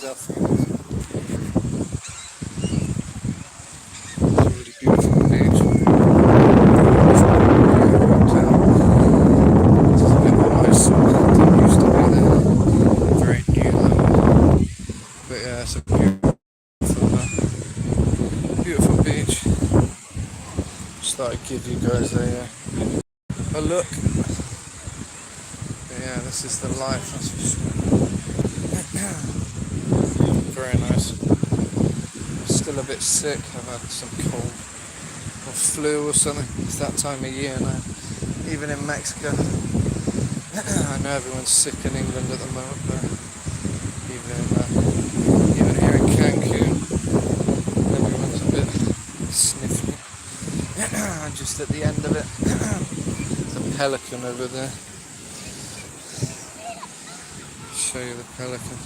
Delfines. It's a really beautiful beach. It's a bit nice. Didn't used to be there. Very new though. But yeah, it's a beautiful beach. Just thought I'd give you guys a look. But yeah, this is the life, that's for sure. Very nice. Still a bit sick. I've had some cold or flu or something. It's that time of year now. Even in Mexico. I know everyone's sick in England at the moment, but even here in Cancun, everyone's a bit sniffly. Just at the end of it, there's a pelican over there. Show you the pelican.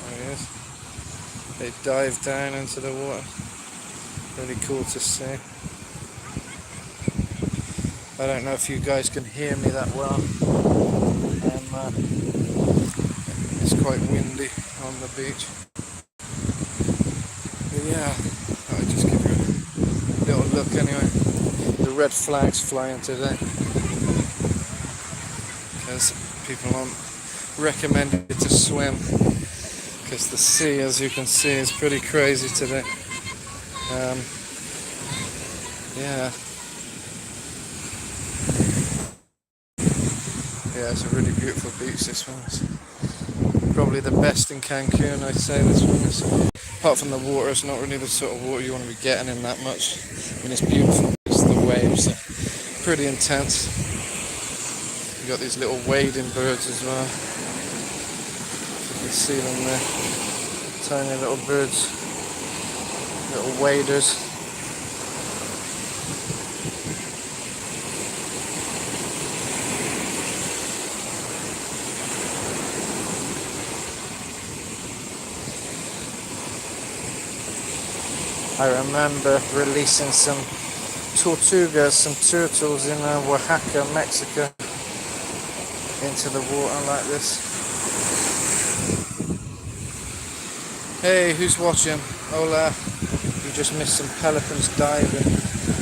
There he is. They dive down into the water. Really cool to see. I don't know if you guys can hear me that well. It's quite windy on the beach. But yeah, I'll just give you a little look anyway. The red flag's flying today because people aren't recommended to swim because the sea, as you can see, is pretty crazy today. Yeah, it's a really beautiful beach, this one is. Probably the best in Cancun, I'd say, this one is. Apart from the water, it's not really the sort of water you want to be getting in that much. I mean, it's beautiful, it's the waves are pretty intense. You've got these little wading birds as well. You can see them there. Tiny little birds. Little waders. I remember releasing some tortugas, some turtles in Oaxaca, Mexico, into the water like this. Hey, who's watching? Hola. You just missed some pelicans diving.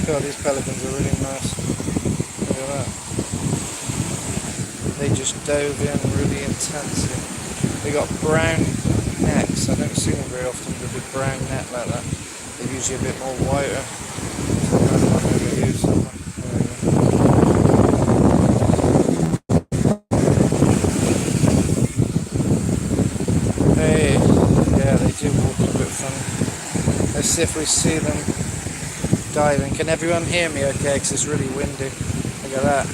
God, these pelicans are really nice. Look at that. They just dove in really intensely. They got brown necks. I don't see them very often with a brown neck like that. They're usually a bit more whiter. Hey, yeah, they do walk a bit funny. Let's see if we see them diving. Can everyone hear me okay? Because it's really windy. Look at that.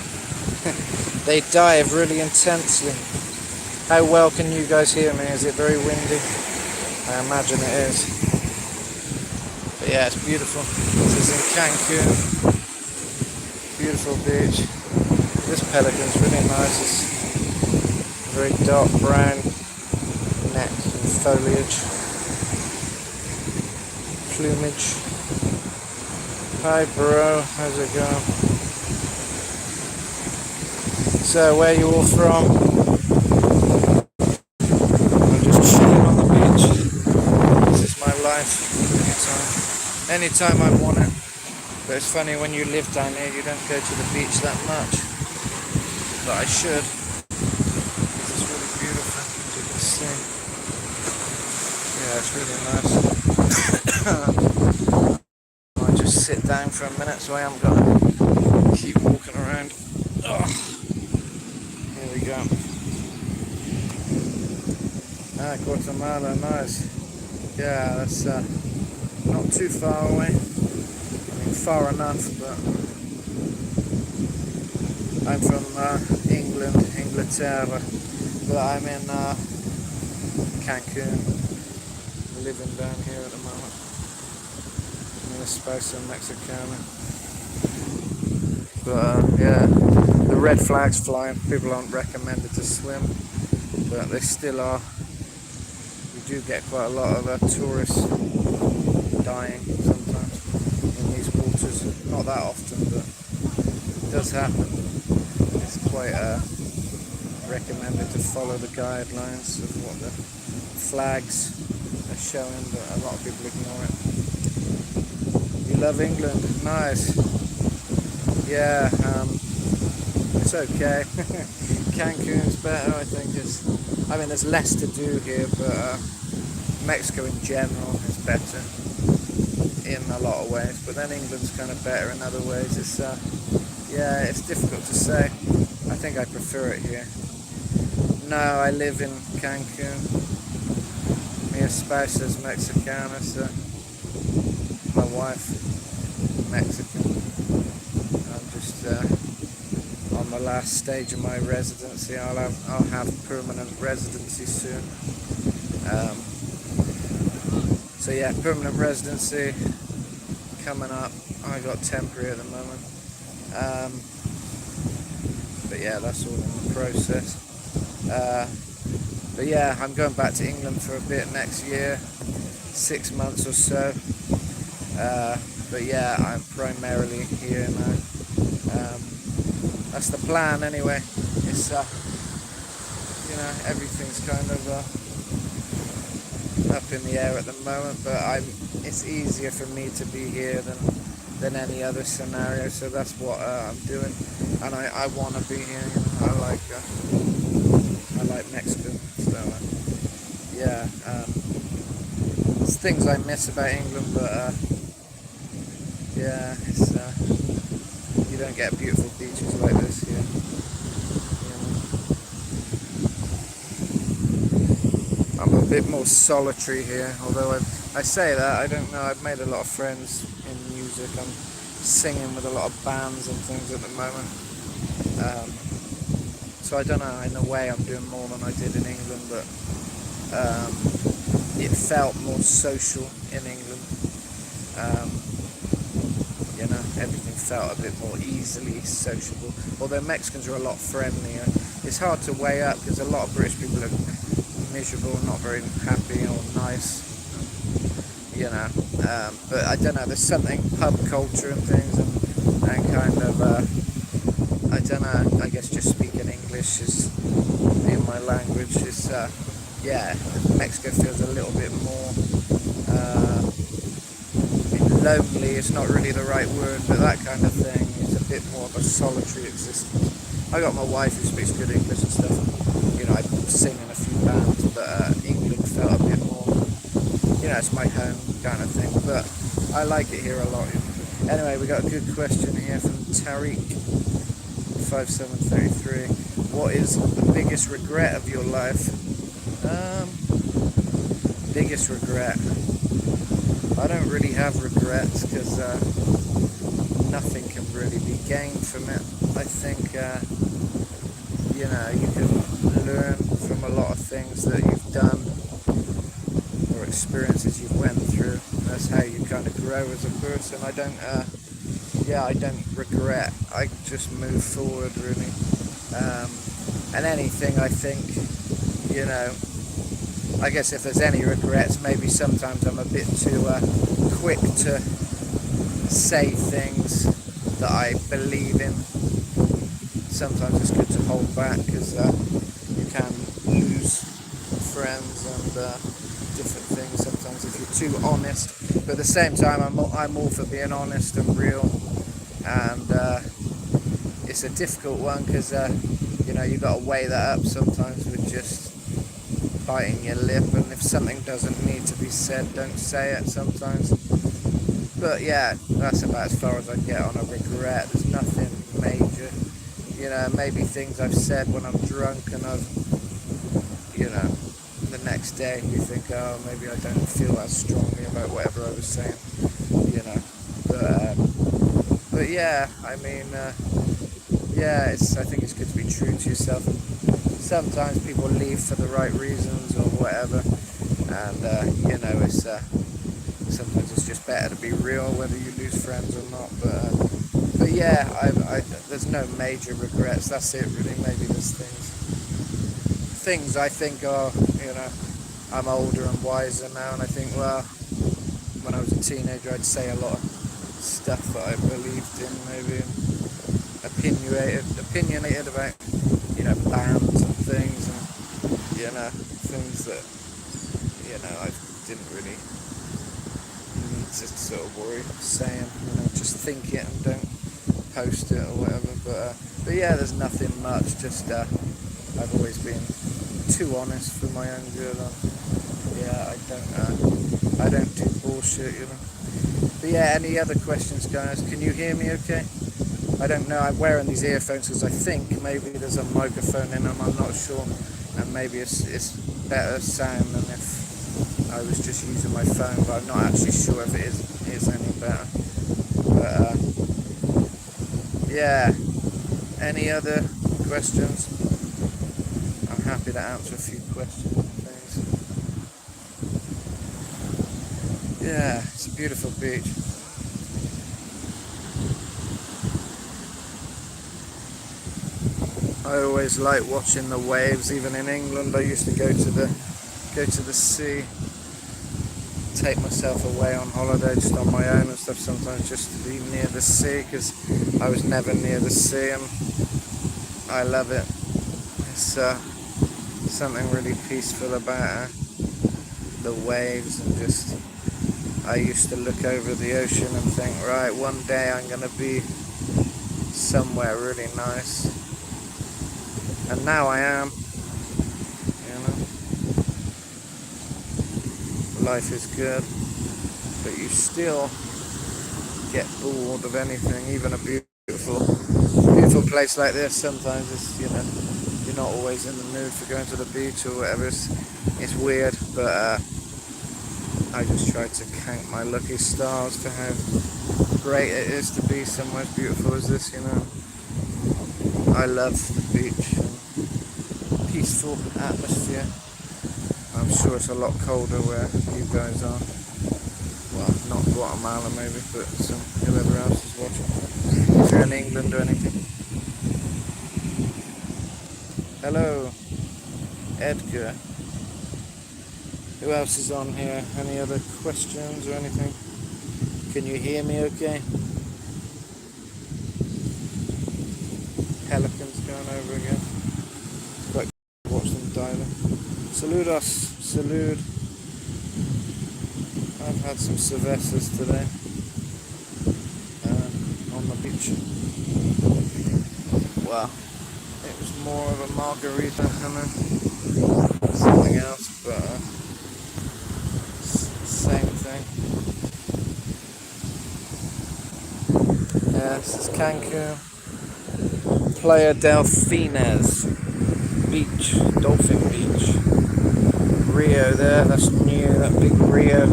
They dive really intensely. How well can you guys hear me? Is it very windy? I imagine it is. But yeah, it's beautiful. This is in Cancun. Beautiful beach. This pelican's really nice. It's very dark brown neck and foliage. Plumage. Hi bro, how's it going? So where are you all from? I'm just chilling on the beach. This is my life. Anytime I want it. But it's funny, when you live down here you don't go to the beach that much. But I should. This is really beautiful, as you can see. Yeah, it's really nice. I'll just sit down for a minute so I am going to keep walking around. Oh, here we go. Guatemala, nice. Yeah, that's not too far away. I mean, far enough, but I'm from Inglaterra, but I'm in Cancun, living down here at the moment. I'm a Esposa Mexicana. But yeah, the red flag's flying. People aren't recommended to swim, but they still are. We do get quite a lot of tourists dying sometimes in these waters. Not that often, but it does happen. It's quite recommended to follow the guidelines of what the flags are showing, but a lot of people ignore it. You love England? Nice. Yeah, it's okay. Cancun's better, I think. There's less to do here, but Mexico in general is better in a lot of ways, but then England's kind of better in other ways. It's difficult to say. I think I prefer it here. No, I live in Cancun. My spouse is Mexicana, so my wife Mexican. I'm just on the last stage of my residency. I'll have permanent residency soon. So yeah, permanent residency coming up. I got temporary at the moment. But yeah, that's all in the process. But yeah, I'm going back to England for a bit next year, 6 months or so. But yeah, I'm primarily here now. That's the plan anyway. It's everything's kind of up in the air at the moment, but it's easier for me to be here than any other scenario, so that's what I'm doing, and I want to be here. I like Mexico, so there's things I miss about England, but it's you don't get beautiful beaches like this here. I'm a bit more solitary here, although I say that, I don't know, I've made a lot of friends in music. I'm singing with a lot of bands and things at the moment. So I don't know, in a way I'm doing more than I did in England, but it felt more social in England. Everything felt a bit more easily sociable, although Mexicans are a lot friendlier. It's hard to weigh up because a lot of British people are miserable, not very happy or nice, but I don't know, there's something, pub culture and things, and kind of, I don't know, I guess just speaking English is in my language, is, Mexico feels a little bit more, lonely, it's not really the right word, but that kind of thing. It's a bit more of a solitary existence. I got my wife who speaks good English and stuff, and, I sing in a few bands, but England felt a bit more, it's my home kind of thing, but I like it here a lot. Anyway, we got a good question here from Tariq5733. What is the biggest regret of your life? Biggest regret. I don't really have regrets because nothing can really be gained from it. I think, you can learn from a lot of things that you've done or experiences you've went through. That's how you kind of grow as a person. I don't regret. I just move forward, really. And anything, I think, I guess if there's any regrets, maybe sometimes I'm a bit too quick to say things that I believe in. Sometimes it's good to hold back because you can lose friends and different things sometimes if you're too honest. But at the same time, I'm all for being honest and real. And it's a difficult one because, you've got to weigh that up sometimes with just biting your lip, and if something doesn't need to be said, don't say it sometimes. But yeah, that's about as far as I get on a regret. There's nothing major, maybe things I've said when I'm drunk and I've, the next day you think, oh, maybe I don't feel as strongly about whatever I was saying, but yeah, I think it's good to be true to yourself. Sometimes people leave for the right reasons or whatever, and it's sometimes it's just better to be real whether you lose friends or not. But yeah, there's no major regrets. That's it, really. Maybe there's things I think are, I'm older and wiser now, and I think, well, when I was a teenager, I'd say a lot of stuff that I believed in, maybe, and opinionated about, bands and things, and things that I didn't really need to sort of worry saying. Just think it and don't post it or whatever. But yeah, there's nothing much. Just I've always been too honest for my own good. Yeah, I don't do bullshit. But yeah, any other questions, guys? Can you hear me okay? I don't know, I'm wearing these earphones because I think maybe there's a microphone in them, I'm not sure, and maybe it's better sound than if I was just using my phone, but I'm not actually sure if it is any better. But yeah, any other questions? I'm happy to answer a few questions and things. Yeah, it's a beautiful beach. I always like watching the waves. Even in England, I used to go to the sea, take myself away on holiday just on my own and stuff. Sometimes just to be near the sea, because I was never near the sea, and I love it. It's something really peaceful about the waves, and just I used to look over the ocean and think, right, one day I'm gonna be somewhere really nice. And now I am, life is good, but you still get bored of anything, even a beautiful place like this. Sometimes it's, you're not always in the mood for going to the beach or whatever. It's weird, but I just try to count my lucky stars for how great it is to be somewhere as beautiful as this, I love the beach. Peaceful atmosphere. I'm sure it's a lot colder where you guys are. Well, not Guatemala maybe, but whoever else is watching. If you're in England or anything. Hello, Edgar. Who else is on here? Any other questions or anything? Can you hear me okay? Pelicans going over again. Quite cool to watch them diving. Saludos, salud. I've had some cervezas today on the beach. Well, it was more of a margarita and something else, but same thing. Yeah, this is Cancun. Playa Delfines beach, dolphin beach. Rio there, that's new, that big Rio.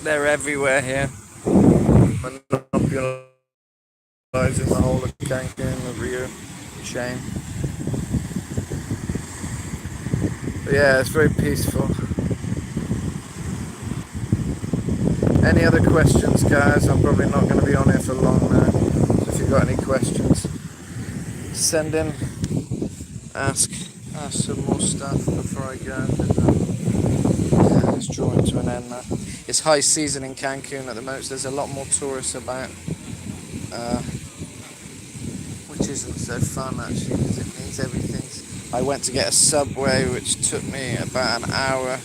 They're everywhere here. Monopolizing the whole of Cancun, the Rio chain. But yeah, it's very peaceful. Any other questions, guys? I'm probably not going to be on here for long now. So if you've got any questions, send in. Ask some more stuff before I go. Yeah, it's drawing to an end now. It's high season in Cancun at the moment, so there's a lot more tourists about, which isn't so fun actually, because it means everything's... I went to get a Subway, which took me about an hour,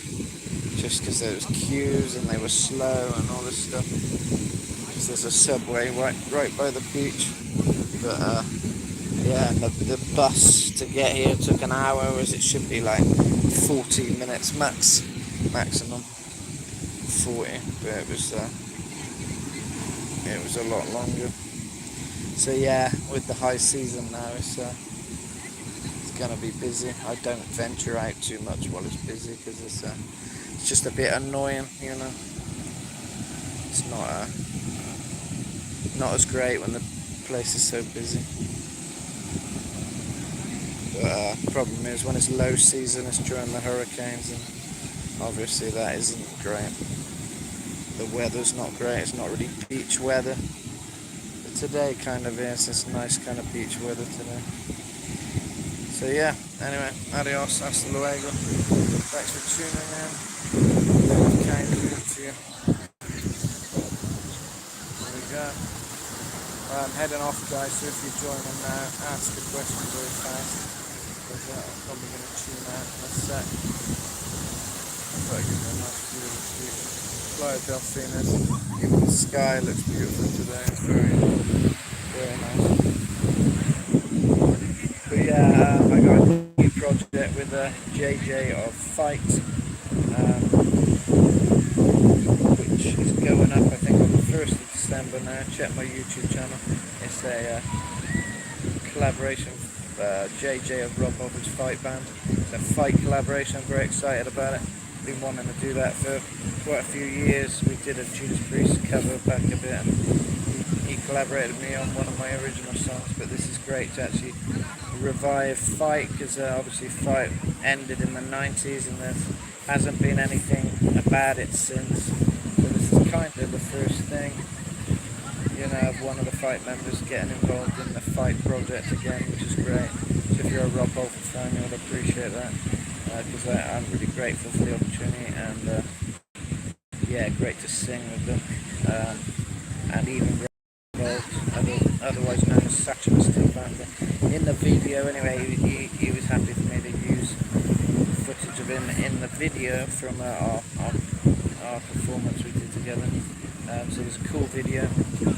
just because there was queues and they were slow and all this stuff. Because there's a Subway right by the beach. But yeah, and the bus to get here took an hour, whereas it should be like 40 minutes maximum 40, but it was a lot longer. So yeah, with the high season now, it's gonna be busy. I don't venture out too much while it's busy, because it's just a bit annoying, It's not as great when the place is so busy. But the problem is when it's low season, it's during the hurricanes, and obviously that isn't great. The weather's not great, it's not really beach weather. But today kind of is, it's nice kind of beach weather today. So yeah, anyway, adios, hasta luego. Thanks for tuning in. Cancun to you. There we go. I'm heading off, guys, so if you're joining now, ask a question very fast. But I'm probably going to tune out in a sec. But I give you a nice view of the beach. Playa Delfines. Even the sky looks beautiful today. It's very, very nice. But yeah, I got a new project with JJ of Fight, which is going up I think on the 1st of December now. Check my YouTube channel. It's a collaboration JJ of Rob Bobber's Fight band. It's a Fight collaboration. I'm very excited about it. Been wanting to do that for quite a few years. We did a Judas Priest cover back a bit, and he collaborated with me on one of my original songs. But this is great to actually revive Fight, because obviously Fight ended in the 90s and there hasn't been anything about it since. So this is kind of the first thing, you know, of one of the Fight members getting involved in the Fight project again, which is great. So if you're a Rob Bolton fan, you'll appreciate that, because I'm really grateful for the opportunity, and yeah, great to sing with them, and even involved, otherwise known as Satchel Steel Band. In the video anyway, he was happy for me to use footage of him in the video from our performance we did together. So there's a cool video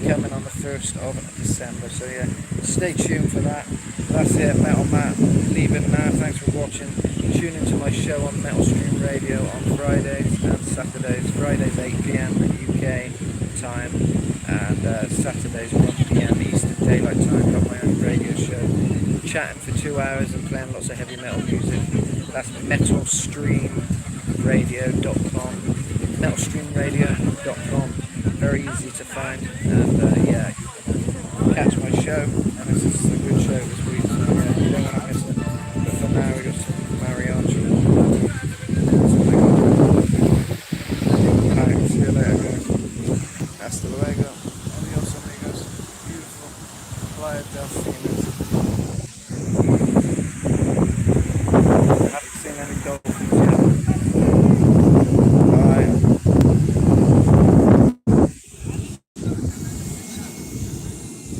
coming on the 1st of December, so yeah, stay tuned for that. That's it, Metal Matt, leaving now. Thanks for watching. Tune into my show on Metal Stream Radio on Fridays and Saturdays. Fridays 8 PM UK time, and Saturdays 1 PM Eastern Daylight Time. Got my own radio show, chatting for 2 hours and playing lots of heavy metal music. That's metalstreamradio.com. metalstreamradio.com. Very easy to find, and yeah, catch my show, and this is a good show this week, so yeah, you don't want to miss it. But for now, we got some mariachi. Alright, see you later, guys. Hasta luego. Adios, amigos. Beautiful Playa del